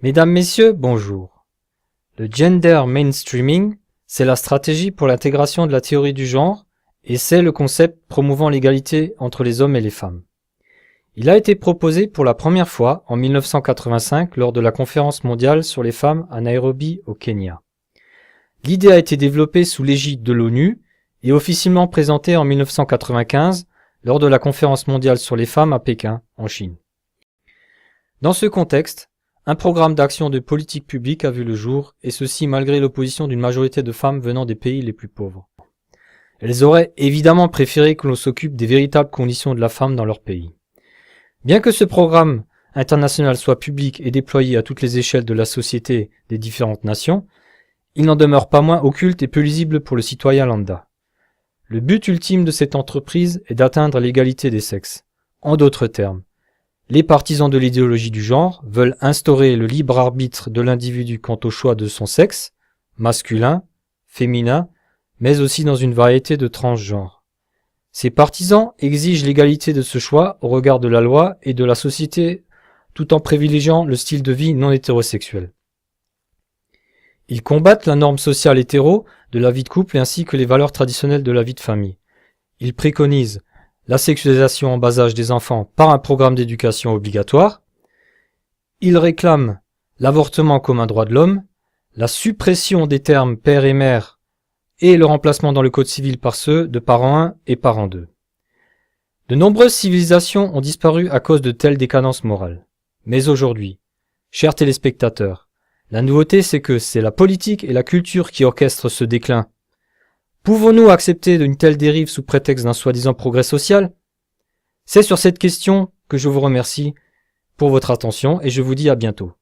Mesdames, Messieurs, bonjour. Le gender mainstreaming, c'est la stratégie pour l'intégration de la théorie du genre et c'est le concept promouvant l'égalité entre les hommes et les femmes. Il a été proposé pour la première fois en 1985 lors de la conférence mondiale sur les femmes à Nairobi au Kenya. L'idée a été développée sous l'égide de l'ONU et officiellement présentée en 1995 lors de la conférence mondiale sur les femmes à Pékin, en Chine. Dans ce contexte, un programme d'action de politique publique a vu le jour, et ceci malgré l'opposition d'une majorité de femmes venant des pays les plus pauvres. Elles auraient évidemment préféré que l'on s'occupe des véritables conditions de la femme dans leur pays. Bien que ce programme international soit public et déployé à toutes les échelles de la société des différentes nations, il n'en demeure pas moins occulte et peu lisible pour le citoyen lambda. Le but ultime de cette entreprise est d'atteindre l'égalité des sexes. En d'autres termes, les partisans de l'idéologie du genre veulent instaurer le libre arbitre de l'individu quant au choix de son sexe, masculin, féminin, mais aussi dans une variété de transgenres. Ces partisans exigent l'égalité de ce choix au regard de la loi et de la société tout en privilégiant le style de vie non hétérosexuel. Ils combattent la norme sociale hétéro de la vie de couple ainsi que les valeurs traditionnelles de la vie de famille. Ils préconisent la sexualisation en bas âge des enfants par un programme d'éducation obligatoire. Ils réclament l'avortement comme un droit de l'homme, la suppression des termes père et mère et le remplacement dans le code civil par ceux de parent 1 et parent 2. De nombreuses civilisations ont disparu à cause de telles décadences morales. Mais aujourd'hui, chers téléspectateurs, la nouveauté c'est que c'est la politique et la culture qui orchestrent ce déclin. Pouvons-nous accepter une telle dérive sous prétexte d'un soi-disant progrès social? C'est sur cette question que je vous remercie pour votre attention et je vous dis à bientôt.